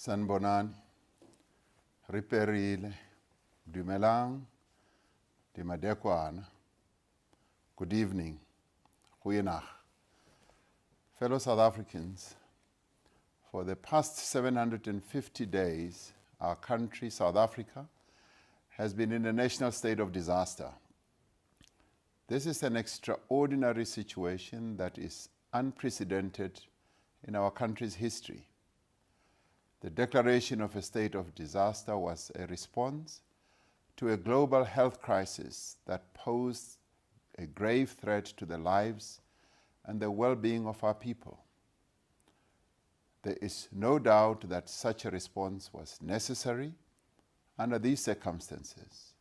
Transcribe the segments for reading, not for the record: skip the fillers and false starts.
Sanbonani, Riperile, Dumelang, Dimadekwana. Good evening, Goeienaand. Fellow South Africans, for the past 750 days, our country, South Africa, has been in a national state of disaster. This is an extraordinary situation that is unprecedented in our country's history. The declaration of a state of disaster was a response to a global health crisis that posed a grave threat to the lives and the well-being of our people. There is no doubt that such a response was necessary under these circumstances.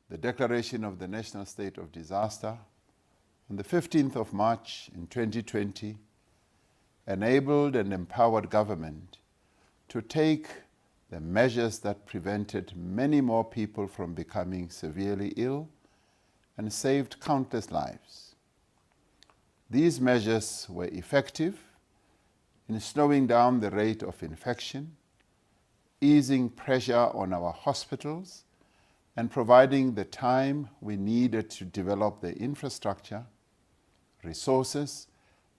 The declaration of the national state of disaster on the 15th of March in 2020 enabled and empowered government to take the measures that prevented many more people from becoming severely ill and saved countless lives. These measures were effective in slowing down the rate of infection, easing pressure on our hospitals, and providing the time we needed to develop the infrastructure, resources,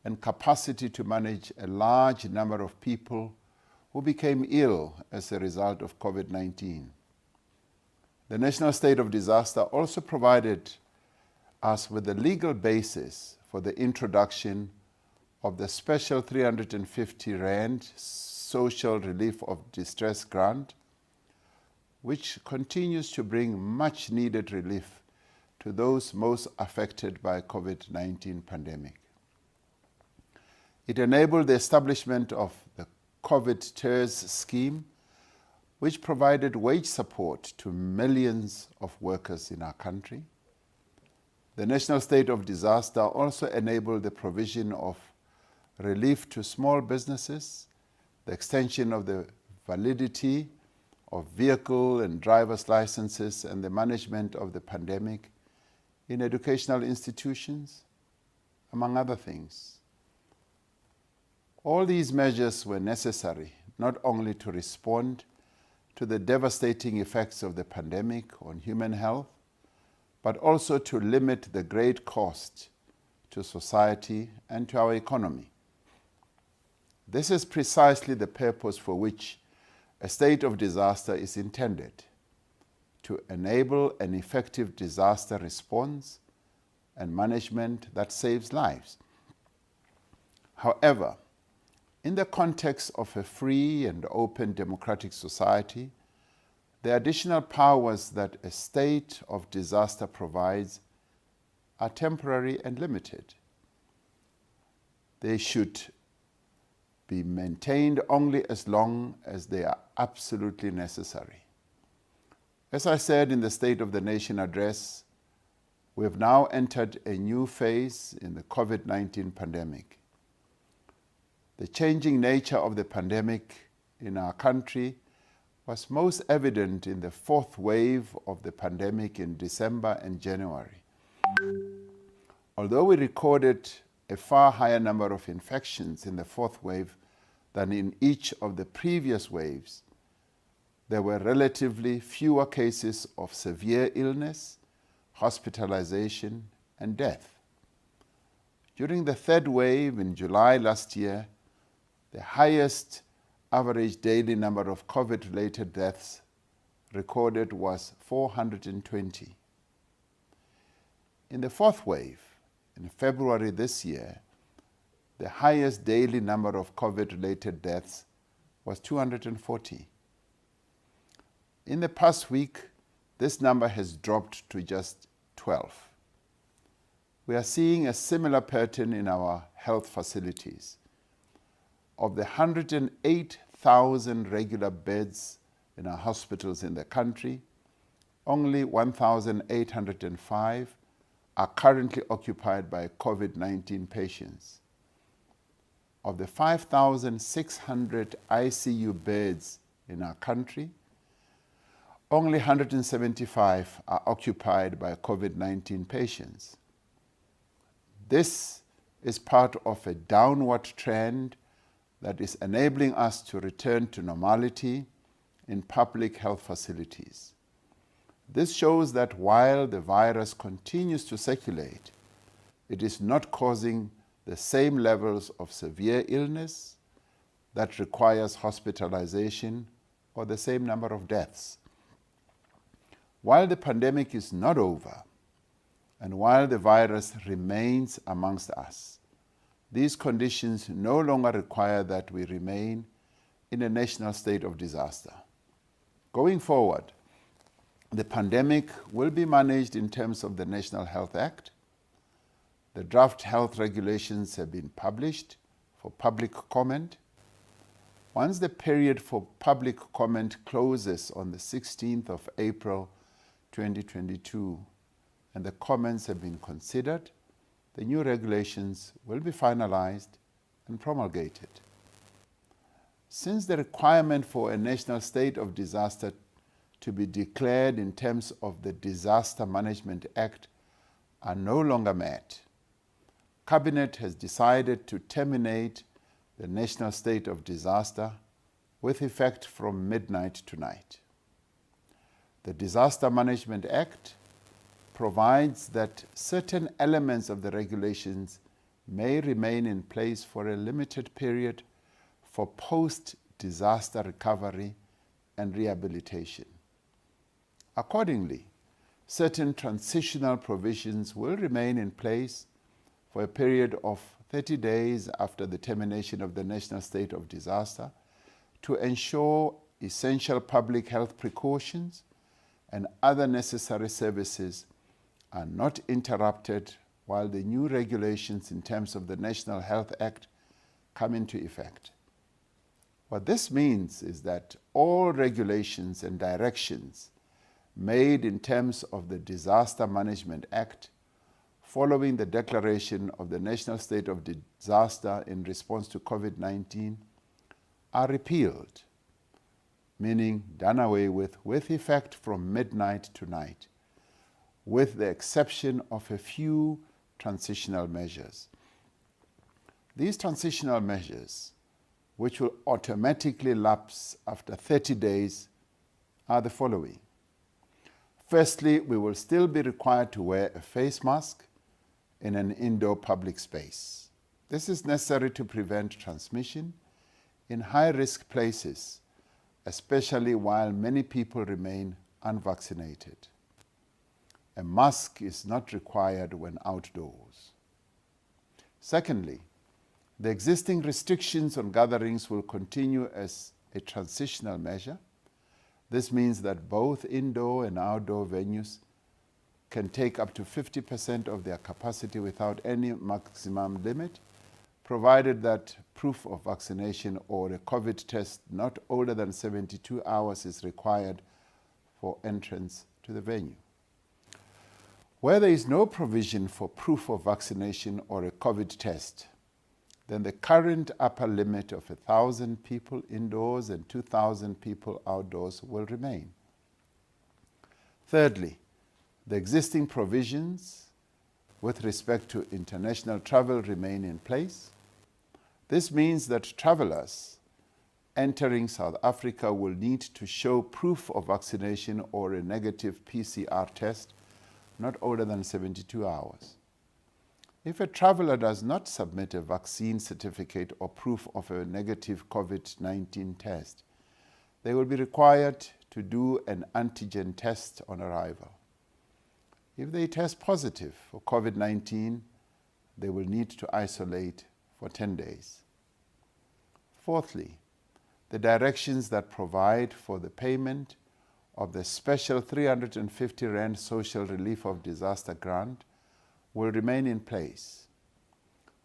and capacity to manage a large number of people who became ill as a result of COVID-19. The national state of disaster also provided us with the legal basis for the introduction of the special 350 Rand Social Relief of Distress Grant, which continues to bring much needed relief to those most affected by COVID-19 pandemic. It enabled the establishment of the COVID TERS scheme, which provided wage support to millions of workers in our country. The national state of disaster also enabled the provision of relief to small businesses, the extension of the validity of vehicle and driver's licenses, and the management of the pandemic in educational institutions, among other things. All these measures were necessary not only to respond to the devastating effects of the pandemic on human health, but also to limit the great cost to society and to our economy. This is precisely the purpose for which a state of disaster is intended: to enable an effective disaster response and management that saves lives. However, in the context of a free and open democratic society, the additional powers that a state of disaster provides are temporary and limited. They should be maintained only as long as they are absolutely necessary. As I said in the State of the Nation address, we have now entered a new phase in the COVID-19 pandemic. The changing nature of the pandemic in our country was most evident in the fourth wave of the pandemic in December and January. Although we recorded a far higher number of infections in the fourth wave than in each of the previous waves, there were relatively fewer cases of severe illness, hospitalization, and death. During the third wave in July last year, the highest average daily number of COVID-related deaths recorded was 420. In the fourth wave, in February this year, the highest daily number of COVID-related deaths was 240. In the past week, this number has dropped to just 12. We are seeing a similar pattern in our health facilities. Of the 108,000 regular beds in our hospitals in the country, only 1,805 are currently occupied by COVID-19 patients. Of the 5,600 ICU beds in our country, only 175 are occupied by COVID-19 patients. This is part of a downward trend that is enabling us to return to normality in public health facilities. This shows that while the virus continues to circulate, it is not causing the same levels of severe illness that requires hospitalization or the same number of deaths. While the pandemic is not over, and while the virus remains amongst us, these conditions no longer require that we remain in a national state of disaster. Going forward, the pandemic will be managed in terms of the National Health Act. The draft health regulations have been published for public comment. Once the period for public comment closes on the 16th of April 2022 and the comments have been considered, the new regulations will be finalized and promulgated. Since the requirement for a national state of disaster to be declared in terms of the Disaster Management Act are no longer met, Cabinet has decided to terminate the national state of disaster with effect from midnight tonight. The Disaster Management Act provides that certain elements of the regulations may remain in place for a limited period for post-disaster recovery and rehabilitation. Accordingly, certain transitional provisions will remain in place for a period of 30 days after the termination of the national state of disaster to ensure essential public health precautions and other necessary services are not interrupted while the new regulations in terms of the National Health Act come into effect. What this means is that all regulations and directions made in terms of the Disaster Management Act following the declaration of the national state of disaster in response to COVID-19 are repealed, meaning done away with effect from midnight tonight, with the exception of a few transitional measures. These transitional measures, which will automatically lapse after 30 days, are the following. Firstly, we will still be required to wear a face mask in an indoor public space. This is necessary to prevent transmission in high-risk places, especially while many people remain unvaccinated. A mask is not required when outdoors. Secondly, the existing restrictions on gatherings will continue as a transitional measure. This means that both indoor and outdoor venues can take up to 50% of their capacity without any maximum limit, provided that proof of vaccination or a COVID test not older than 72 hours is required for entrance to the venue. Where there is no provision for proof of vaccination or a COVID test, then the current upper limit of 1,000 people indoors and 2,000 people outdoors will remain. Thirdly, the existing provisions with respect to international travel remain in place. This means that travelers entering South Africa will need to show proof of vaccination or a negative PCR test not older than 72 hours. If a traveler does not submit a vaccine certificate or proof of a negative COVID-19 test, they will be required to do an antigen test on arrival. If they test positive for COVID-19, they will need to isolate for 10 days. Fourthly, the directions that provide for the payment of the special 350 Rand Social Relief of Disaster Grant will remain in place.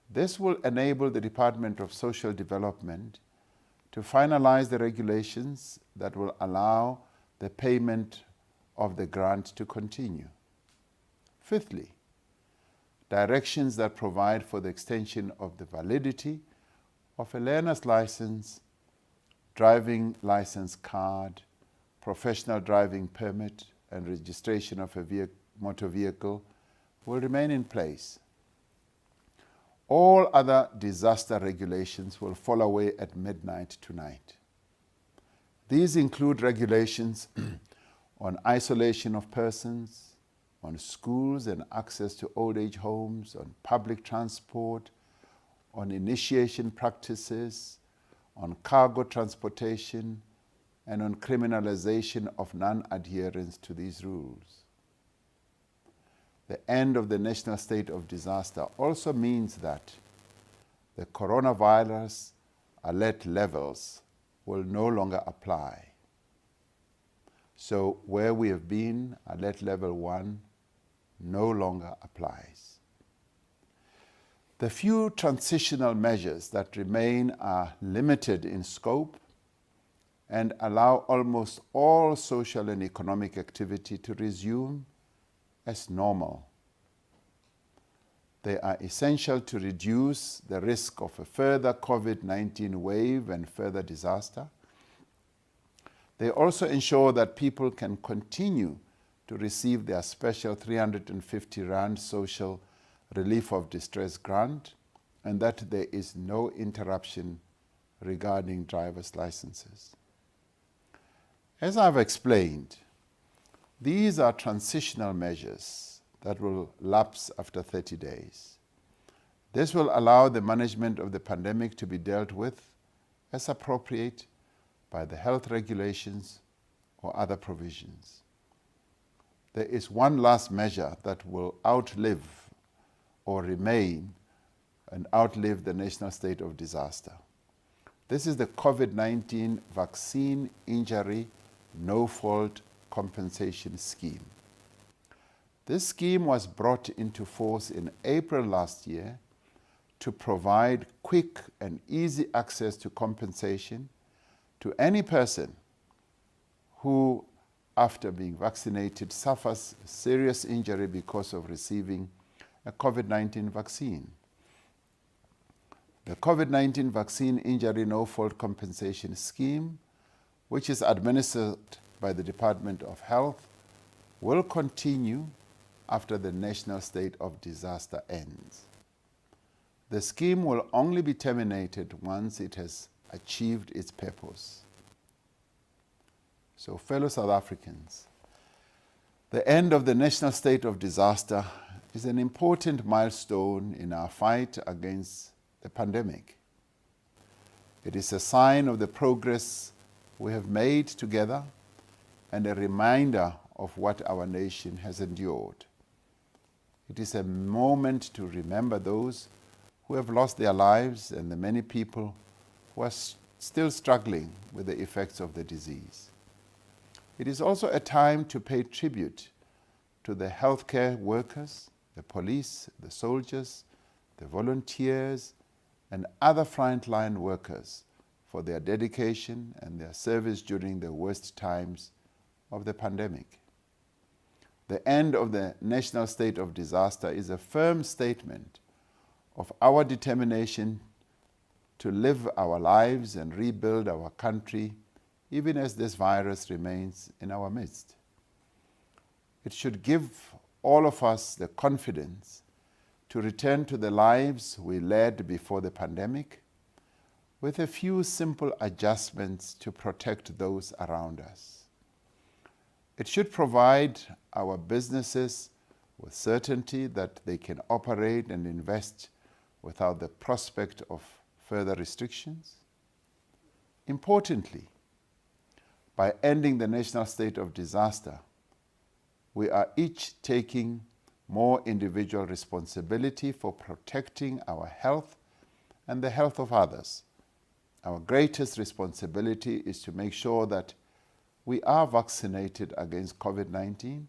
This will enable the Department of Social Development to finalize the regulations that will allow the payment of the grant to continue. Fifthly, directions that provide for the extension of the validity of a learner's license, driving license card, professional driving permit, and registration of a motor vehicle will remain in place. All other disaster regulations will fall away at midnight tonight. These include regulations on isolation of persons, on schools and access to old age homes, on public transport, on initiation practices, on cargo transportation, and on criminalization of non-adherence to these rules. The end of the national state of disaster also means that the coronavirus alert levels will no longer apply. So where we have been, alert level 1 no longer applies. The few transitional measures that remain are limited in scope and allow almost all social and economic activity to resume as normal. They are essential to reduce the risk of a further COVID-19 wave and further disaster. They also ensure that people can continue to receive their special 350 Rand social relief of distress grant and that there is no interruption regarding driver's licenses. As I've explained, these are transitional measures that will lapse after 30 days. This will allow the management of the pandemic to be dealt with as appropriate by the health regulations or other provisions. There is one last measure that will outlive or remain and outlive the national state of disaster. This is the COVID-19 vaccine injury no-fault compensation scheme. This scheme was brought into force in April last year to provide quick and easy access to compensation to any person who, after being vaccinated, suffers serious injury because of receiving a COVID-19 vaccine. The COVID-19 vaccine injury no-fault compensation scheme, which is administered by the Department of Health, will continue after the national state of disaster ends. The scheme will only be terminated once it has achieved its purpose. So, fellow South Africans, the end of the national state of disaster is an important milestone in our fight against the pandemic. It is a sign of the progress we have made together and a reminder of what our nation has endured. It is a moment to remember those who have lost their lives and the many people who are still struggling with the effects of the disease. It is also a time to pay tribute to the healthcare workers, the police, the soldiers, the volunteers, and other frontline workers for their dedication and their service during the worst times of the pandemic. The end of the national state of disaster is a firm statement of our determination to live our lives and rebuild our country, even as this virus remains in our midst. It should give all of us the confidence to return to the lives we led before the pandemic, with a few simple adjustments to protect those around us. It should provide our businesses with certainty that they can operate and invest without the prospect of further restrictions. Importantly, by ending the national state of disaster, we are each taking more individual responsibility for protecting our health and the health of others. Our greatest responsibility is to make sure that we are vaccinated against COVID-19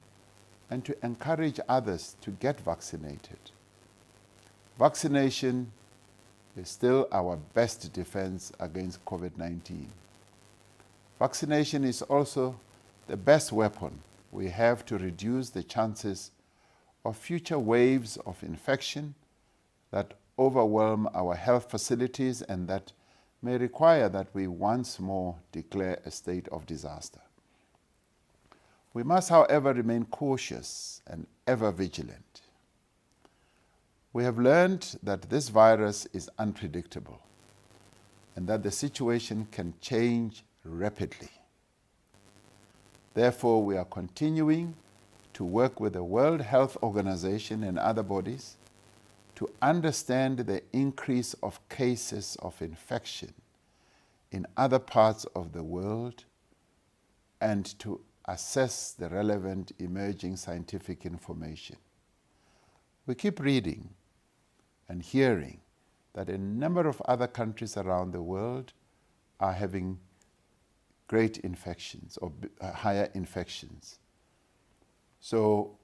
and to encourage others to get vaccinated. Vaccination is still our best defense against COVID-19. Vaccination is also the best weapon we have to reduce the chances of future waves of infection that overwhelm our health facilities and that may require that we once more declare a state of disaster. We must, however, remain cautious and ever vigilant. We have learned that this virus is unpredictable and that the situation can change rapidly. Therefore, we are continuing to work with the World Health Organization and other bodies to understand the increase of cases of infection in other parts of the world and to assess the relevant emerging scientific information. We keep reading and hearing that a number of other countries around the world are having great infections or higher infections. So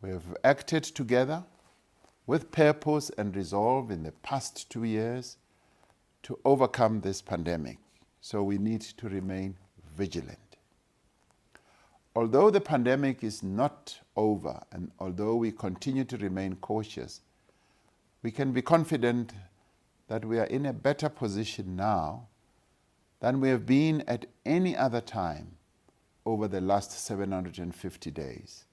we have acted together with purpose and resolve in the past 2 years to overcome this pandemic. So we need to remain vigilant. Although the pandemic is not over and although we continue to remain cautious, we can be confident that we are in a better position now than we have been at any other time over the last 750 days.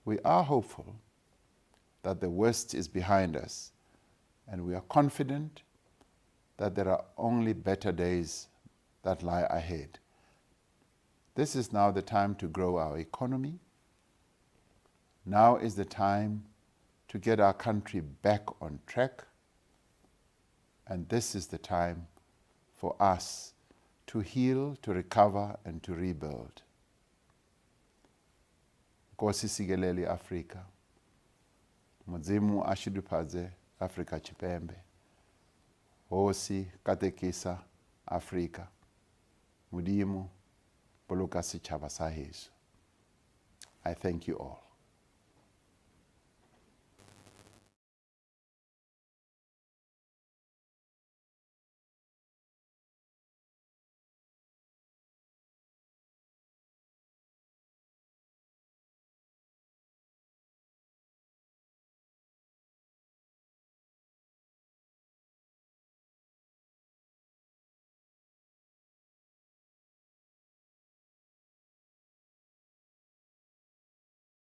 We are hopeful that the worst is behind us, and we are confident that there are only better days that lie ahead. This is now the time to grow our economy. Now is the time to get our country back on track. And this is the time for us to heal, to recover, and to rebuild. Nkosi sikelele Afrika. Mudzimu ashiduphaze Afrika Chipembe. Hosi katekisa Afrika. Mudimu boloka sitjhaba sa heso. I thank you all.